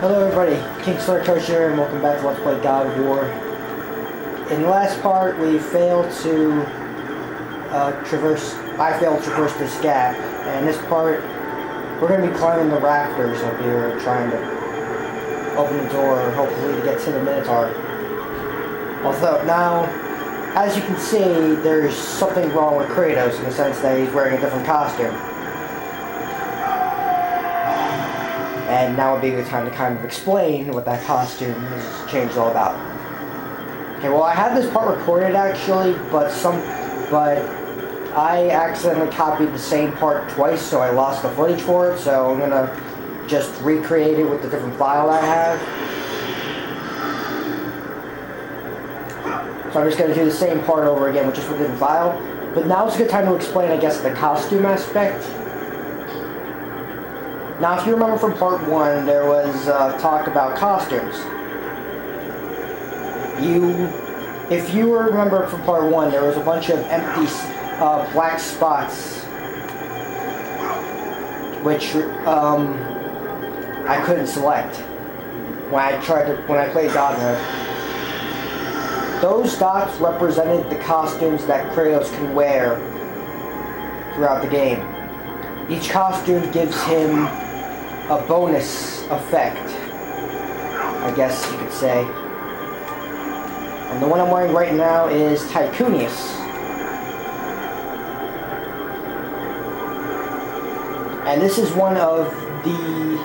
Hello everybody, Kingslayerkoshy here, and welcome back to Let's Play God of War. In the last part, we failed to I failed to traverse this gap, and in this part, we're going to be climbing the rafters up here, trying to open the door, hopefully to get to the Minotaur. Although, now, as you can see, there's something wrong with Kratos in the sense that he's wearing a different costume. And now would be the time to kind of explain what that costume has changed all about. Okay, well I had this part recorded actually, but I accidentally copied the same part twice, so I lost the footage for it, so I'm gonna just recreate it with the different file I have. So I'm just gonna do the same part over again with just with the different file. But now it's a good time to explain, I guess, the costume aspect. Now, if you remember from part 1, there was talk about costumes. If you remember from part 1, there was a bunch of empty black spots, which I couldn't select when I played God mode. Those dots represented the costumes that Kratos can wear throughout the game. Each costume gives him a bonus effect, I guess you could say. And the one I'm wearing right now is Tycoonius. And this is one of the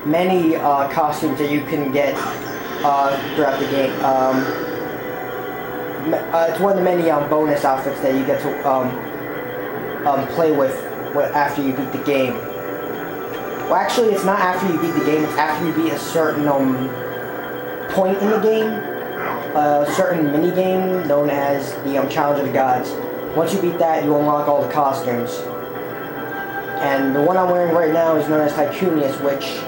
many costumes that you can get throughout the game. It's one of the many bonus outfits that you get to play with after you beat the game. Well, actually, it's not after you beat the game, it's after you beat a certain point in the game, a certain mini-game known as the Challenge of the Gods. Once you beat that, you unlock all the costumes. And the one I'm wearing right now is known as Tycoonius, which,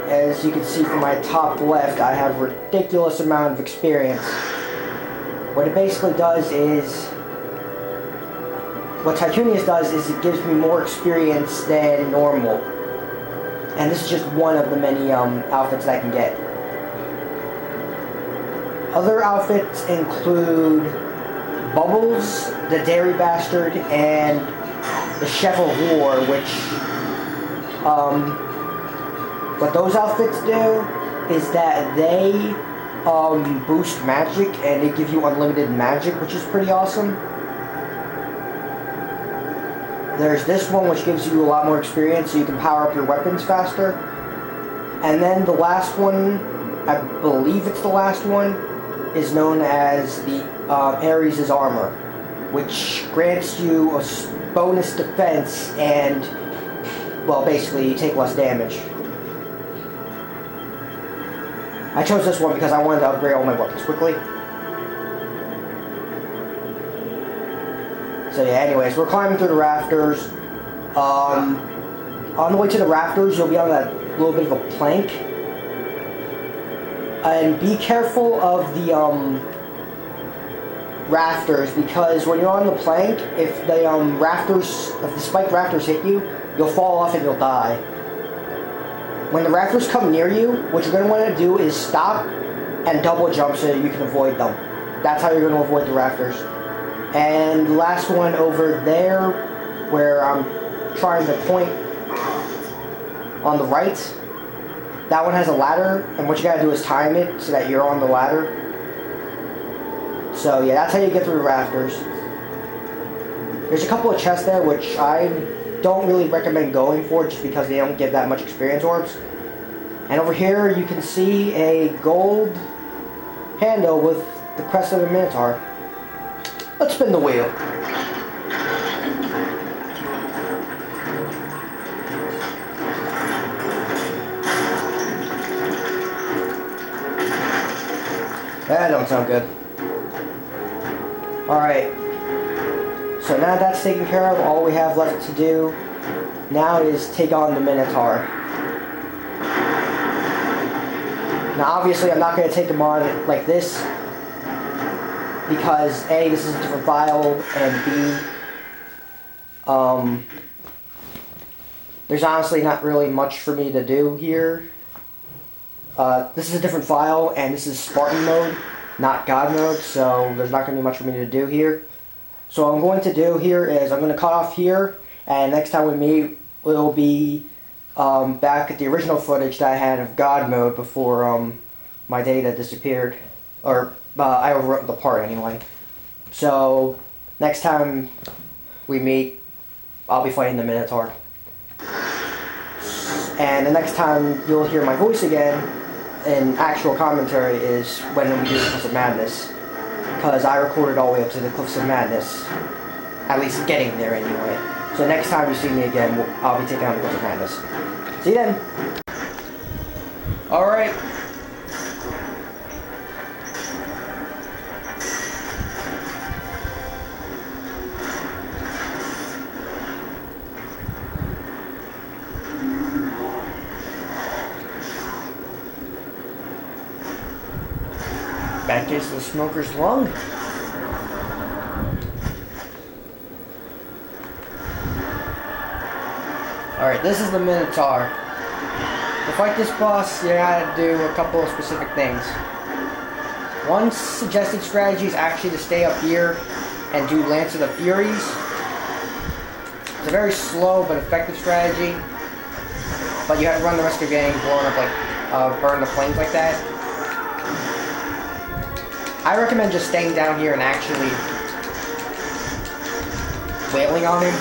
as you can see from my top left, I have a ridiculous amount of experience. What it basically does is... What Tycoonius does is it gives me more experience than normal. And this is just one of the many outfits that I can get. Other outfits include Bubbles, the Dairy Bastard, and the Chef of War, which... what those outfits do is that they boost magic, and they give you unlimited magic, which is pretty awesome. There's this one, which gives you a lot more experience, so you can power up your weapons faster. And then the last one, I believe it's the last one, is known as the Ares' Armor, which grants you a bonus defense and, well, basically, you take less damage. I chose this one because I wanted to upgrade all my weapons quickly. So yeah, anyways, we're climbing through the rafters. On the way to the rafters, you'll be on that little bit of a plank. And be careful of the rafters, because when you're on the plank, if the spiked rafters hit you, you'll fall off and you'll die. When the rafters come near you, what you're going to want to do is stop and double jump so that you can avoid them. That's how you're going to avoid the rafters. And the last one over there, where I'm trying to point on the right, that one has a ladder, and what you gotta do is time it so that you're on the ladder. So yeah, that's how you get through the rafters. There's a couple of chests there, which I don't really recommend going for, just because they don't give that much experience orbs. And over here, you can see a gold handle with the crest of the Minotaur. Let's spin the wheel. That don't sound good. Alright. So now that's taken care of, all we have left to do now is take on the Minotaur. Now obviously I'm not going to take him on like this, because A, this is a different file, and B, there's honestly not really much for me to do here. This is a different file, and this is Spartan mode, not God mode, so there's not going to be much for me to do here. So what I'm going to do here is I'm going to cut off here, and next time we meet, we'll be back at the original footage that I had of God mode before my data disappeared. Or I overwrote the part anyway. So next time we meet, I'll be fighting the Minotaur. And the next time you'll hear my voice again in actual commentary is when we do the Cliffs of Madness. Because I recorded all the way up to the Cliffs of Madness. At least getting there anyway. So next time you see me again, I'll be taking on the Cliffs of Madness. See you then! Alright. Back is the smoker's lung. Alright, this is the Minotaur. To fight this boss, you gotta do a couple of specific things. One suggested strategy is actually to stay up here and do Lance of the Furies. It's a very slow but effective strategy, but you have to run the risk of getting blown up, like, burn the flames like that. I recommend just staying down here and actually wailing on him.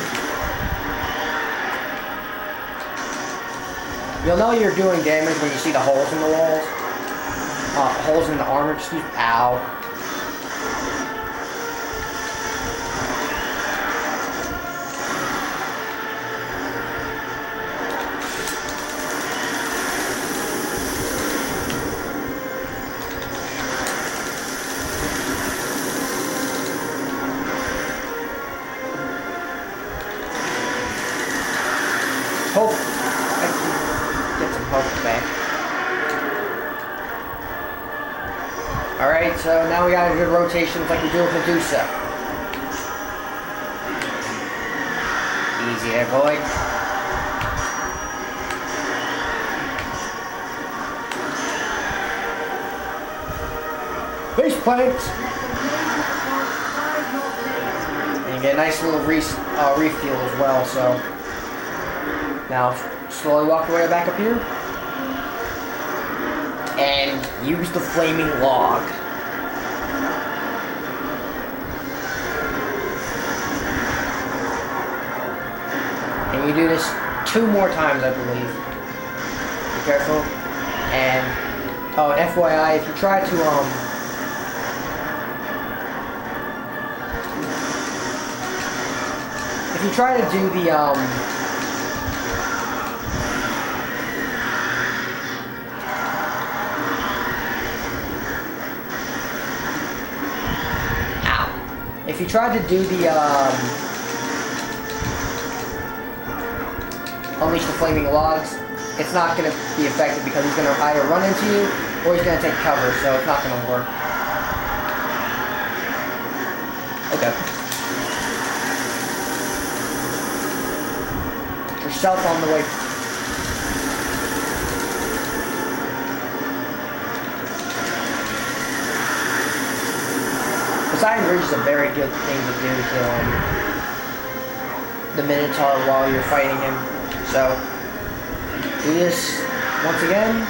You'll know you're doing damage when you see the holes in the walls. Holes in the armor, excuse me. Ow. Hope I can get some hope back. Alright, so now we gotta do rotations like we do with Medusa. Easy there, boy. Face planks! And you get a nice little refuel as well, so... Now, slowly walk your way back up here. And use the flaming log. And you do this 2 more times, I believe. Be careful. And, oh, and FYI, if you try to, if you try to do the, if you try to do the, unleash the flaming logs, it's not going to be effective because he's going to either run into you or he's going to take cover, so it's not going to work. Okay. Yourself on the way. Poseidon Ridge is a very good thing to do to the Minotaur while you're fighting him. So, do this once again.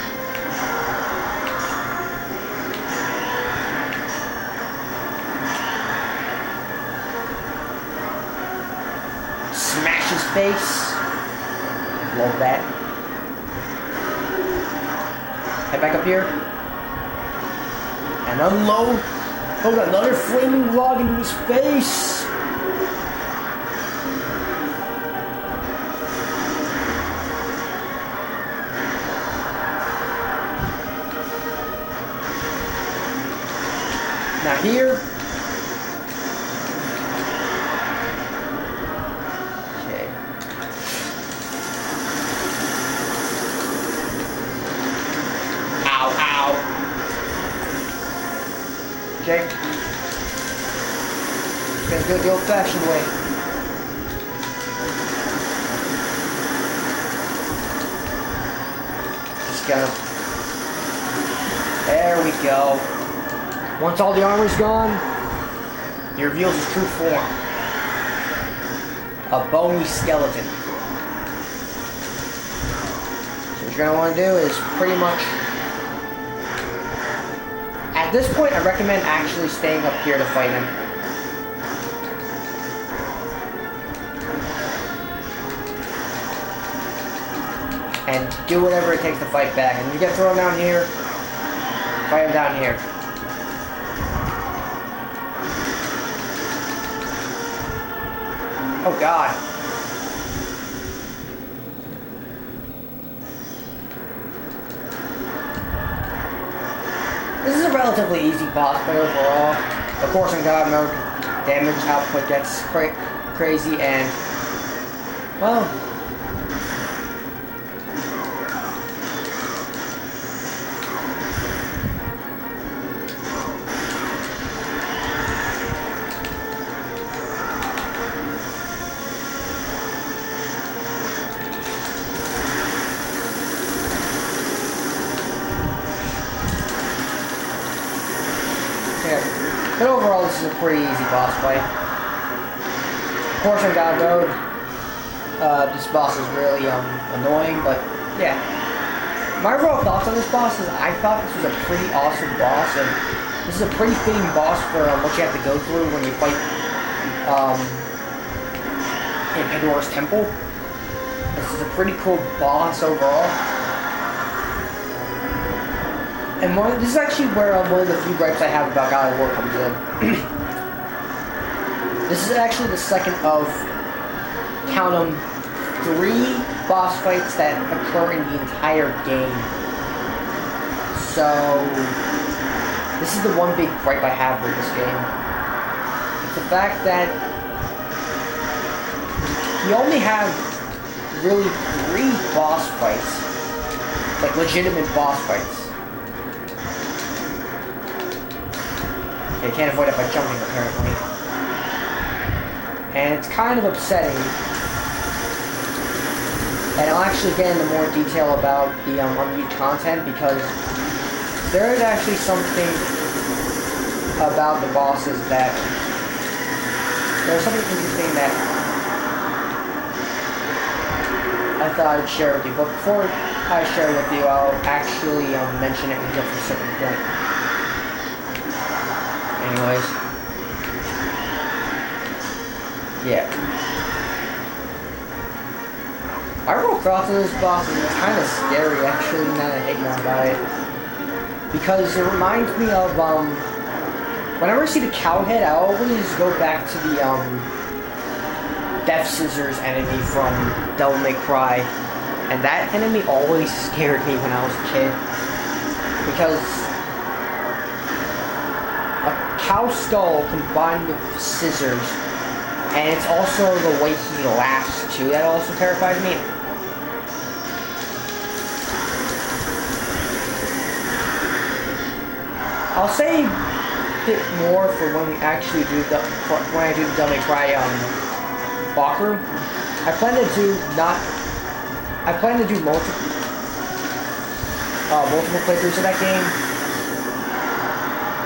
Smash his face. Love that. Head back up here. And unload. Oh, got another flaming log into his face! Now here... Okay. Ow, ow! Okay. Gonna do it the old-fashioned way. gonna... There we go. Once all the armor's gone, he reveals his true form. A bony skeleton. So what you're gonna want to do is pretty much... At this point, I recommend actually staying up here to fight him. And do whatever it takes to fight back. And you get thrown down here, fight him down here. Oh god. This is a relatively easy boss fight overall. Of course, in God mode, damage output gets crazy and, well, but overall, this is a pretty easy boss fight. Of course, on God mode, this boss is really annoying, but yeah. My overall thoughts on this boss is I thought this was a pretty awesome boss, and this is a pretty fitting boss for what you have to go through when you fight in Pandora's Temple. This is a pretty cool boss overall. And this is actually where one of the few gripes I have about God of War comes in. This is actually the second of, count them, 3 boss fights that occur in the entire game. So, this is the one big gripe I have with this game. It's the fact that you only have really 3 boss fights, like legitimate boss fights. Okay, can't avoid it by jumping, apparently. And it's kind of upsetting. And I'll actually get into more detail about the unused content, because there is actually something about the bosses that... There's something interesting that I thought I'd share with you. But before I share with you, I'll actually mention it until a certain point. Anyways, yeah. My overall thoughts on this boss is kind of scary, actually, now that I think more about it. Because it reminds me of, whenever I see the Cowhead, I always go back to the, Death Scissors enemy from Devil May Cry. And that enemy always scared me when I was a kid. Because cow skull combined with scissors, and it's also the way he laughs too that also terrifies me. I'll say a bit more for when we actually do when I do the Devil May Cry walkthrough. I plan to do multiple playthroughs of that game.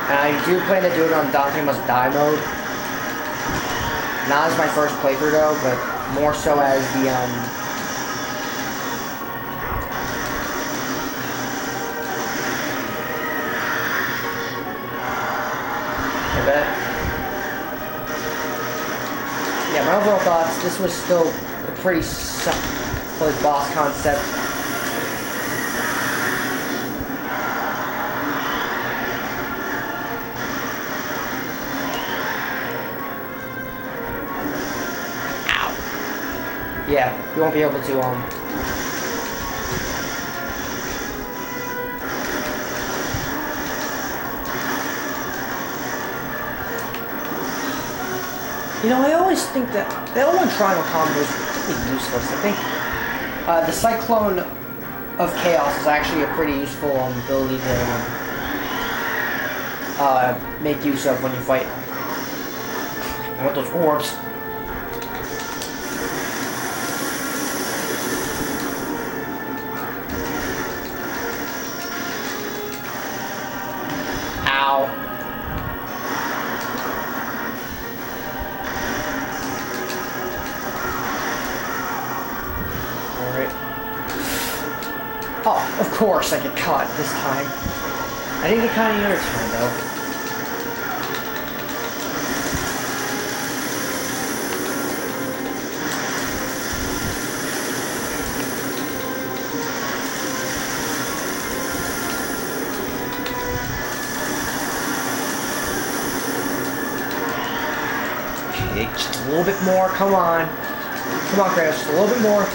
And I do plan to do it on Dante Must Die mode. Not as my first playthrough though, but more so as the I bet. Yeah, my overall thoughts, this was still a pretty solid boss concept. Yeah, you won't be able to, You know, I always think that the L1 triangle combo is pretty useless. I think the Cyclone of Chaos is actually a pretty useful ability to make use of when you fight. I want those orbs. Oh, of course I get caught this time. I didn't get caught any other time, though. Okay, just a little bit more. Come on. Come on, Kratos. Just a little bit more.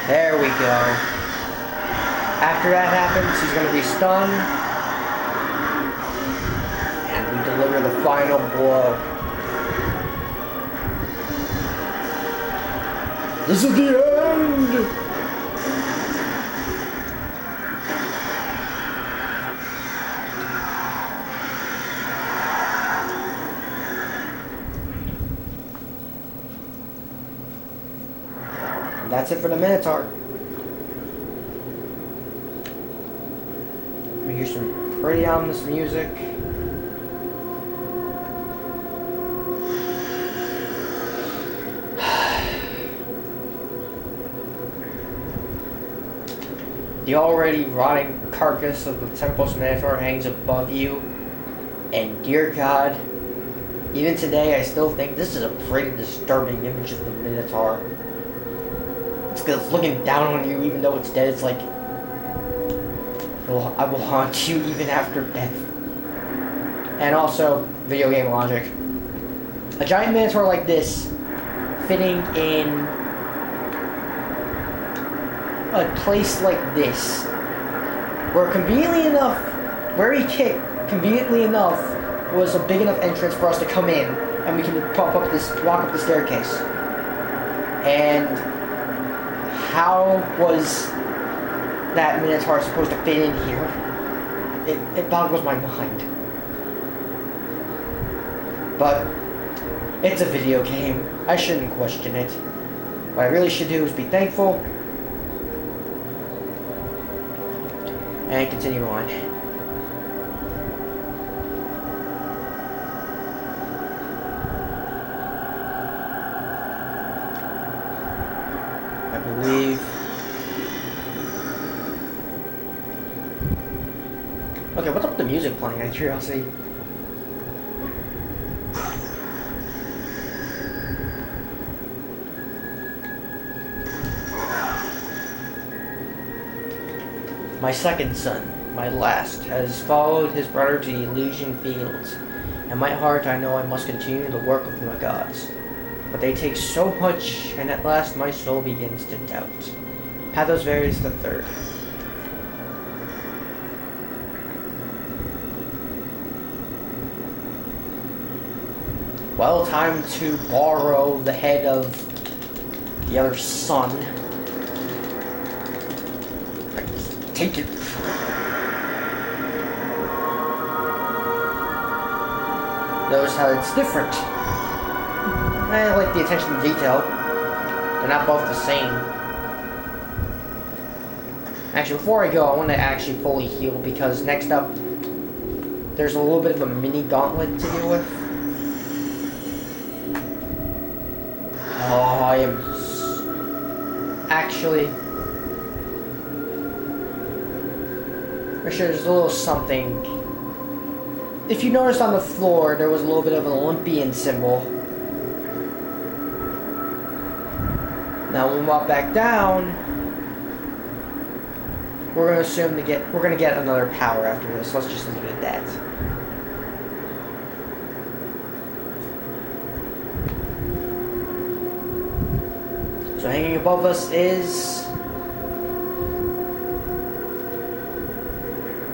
There we go. After that happens, he's going to be stunned. And we deliver the final blow. This is the end! That's it for the Minotaur. We hear some pretty ominous music. The already rotting carcass of the Temple's Minotaur hangs above you. And dear God, even today I still think this is a pretty disturbing image of the Minotaur. Because it's looking down on you even though it's dead. It's like, I will haunt you even after death. And also, video game logic. A giant Minotaur like this, fitting in a place like this, where conveniently enough, where he kicked, conveniently enough, was a big enough entrance for us to come in, and we can walk up the staircase. And how was that Minotaur supposed to fit in here? It boggles my mind. But it's a video game. I shouldn't question it. What I really should do is be thankful and continue on. I believe. Okay, what's up with the music playing? Out of curiosity. My second son, my last, has followed his brother to the Elysian fields. In my heart, I know I must continue the work of my gods. But they take so much, and at last my soul begins to doubt. Pathos Varius the Third. Well, time to borrow the head of the other son. Take it. Notice how it's different. I like the attention to detail. They're not both the same. Actually, before I go, I want to actually fully heal because next up, there's a little bit of a mini gauntlet to deal with. Oh, I am actually. There's a little something. If you noticed on the floor, there was a little bit of an Olympian symbol. Now when we walk back down, we're gonna assume we're gonna get another power after this. Let's just leave it at that. So hanging above us is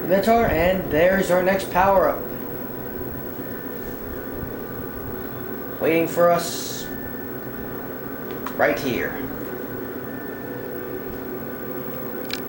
the Minotaur, and there's our next power-up. Waiting for us right here.